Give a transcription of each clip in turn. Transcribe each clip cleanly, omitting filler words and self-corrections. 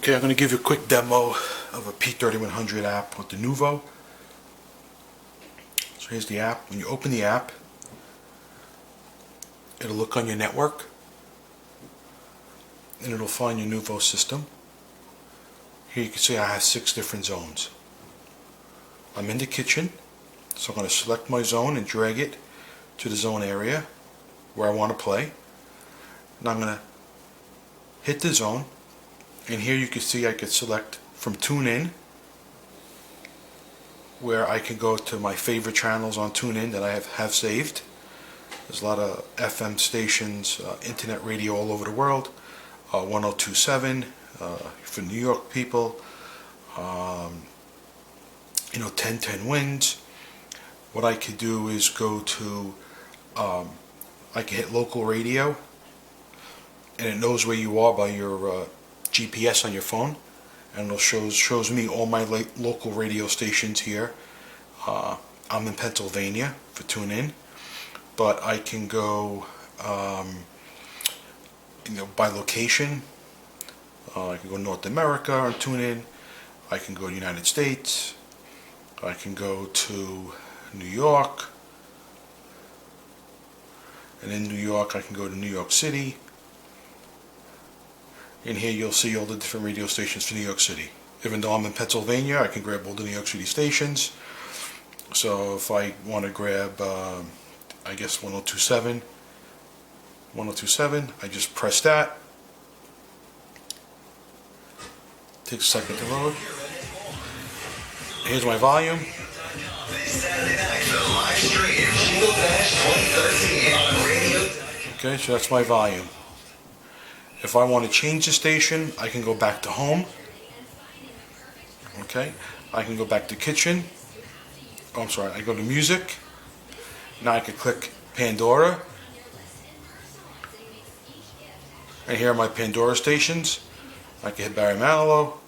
Okay, I'm going to give you a quick demo of a P3100 app with the Nuvo. So here's the app. When you open the app, it'll look on your network and it'll find your Nuvo system. Here you can see I have 6 different zones. I'm in the kitchen, so I'm going to select my zone and drag it to the zone area where I want to play. And I'm going to hit the zone, and here you can see I could select from TuneIn, where I can go to my favorite channels on TuneIn that I have saved. There's a lot of FM stations, internet radio all over the world. 1027 for New York people. 1010 wins. What I could do is go to, I can hit local radio, and it knows where you are by your GPS on your phone, and it shows me all my local radio stations here. I'm in Pennsylvania for TuneIn, but I can go by location. I can go North America on TuneIn. I can go to United States. I can go to New York, and in New York I can go to New York City. And here you'll see all the different radio stations for New York City. Even though I'm in Pennsylvania, I can grab all the New York City stations. So if I want to grab, I guess 1027, I just press that. Takes a second to load. Here's my volume. Okay, so that's my volume. If I want to change the station, I can go back to home. Okay, I can go back to kitchen. Oh, I'm sorry, I go to music. Now I can click Pandora. And here are my Pandora stations. I can hit Barry Manilow.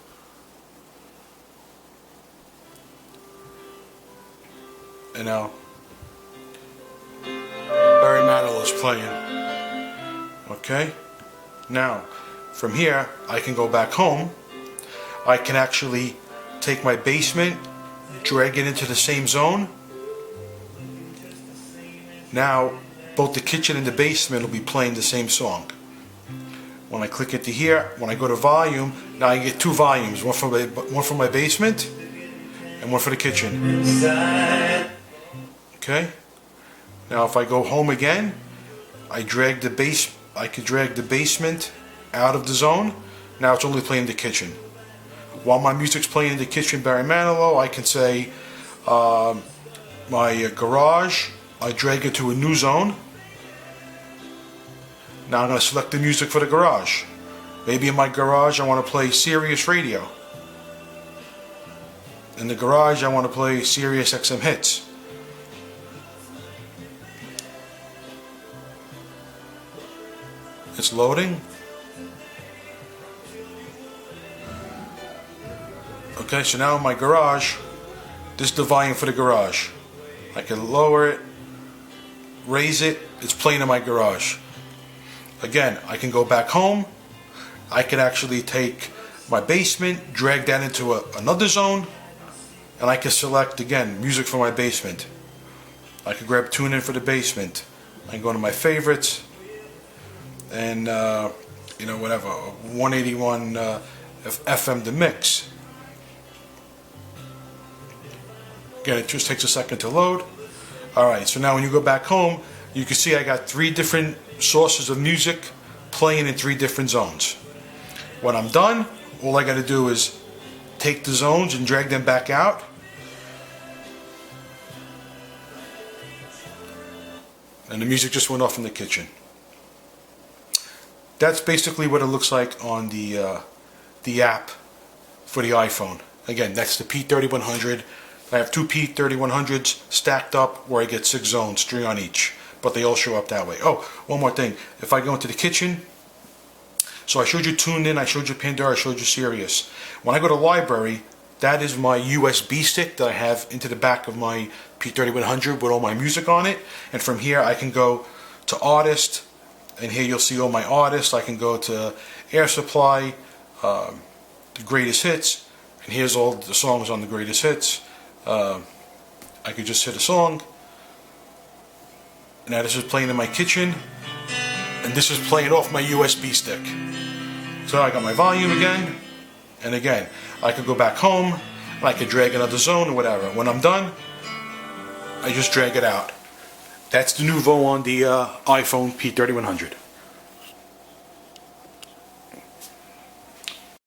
And now Barry Manilow is playing. Okay. Now, from here, I can go back home. I can actually take my basement, drag it into the same zone. Now, both the kitchen and the basement will be playing the same song. When I click into here, when I go to volume, now I get 2 volumes, one for my basement and one for the kitchen. Okay. Now, if I go home again, I could drag the basement out of the zone. Now it's only playing the kitchen. While my music's playing in the kitchen, Barry Manilow, I can say my garage, I drag it to a new zone. Now I'm going to select the music for the garage. Maybe in my garage I want to play Sirius Radio. In the garage I want to play Sirius XM Hits. It's loading. Okay, so now in my garage, this is the volume for the garage. I can lower it, raise it, it's playing in my garage. Again, I can go back home. I can actually take my basement, drag that into another zone, and I can select, again, music for my basement. I can grab TuneIn for the basement. I can go to my favorites, and whatever, 181 FM to mix. Again, it just takes a second to load. Alright, so now when you go back home, you can see I got 3 different sources of music playing in 3 different zones. When I'm done, all I got to do is take the zones and drag them back out. And the music just went off in the kitchen. That's basically what it looks like on the app for the iPhone. Again, that's the P3100. I have 2 P3100s stacked up where I get 6 zones, 3 on each, but they all show up that way. Oh, one more thing. If I go into the kitchen, so I showed you TuneIn, I showed you Pandora, I showed you Sirius. When I go to library, that is my USB stick that I have into the back of my P3100 with all my music on it. And from here I can go to artist, and here you'll see all my artists. I can go to Air Supply, the greatest hits, and here's all the songs on the greatest hits. I could just hit a song. Now this is playing in my kitchen, and this is playing off my USB stick. So I got my volume again, and again, I could go back home, and I could drag another zone or whatever. When I'm done, I just drag it out. That's the Nuvo on the iPhone P3100.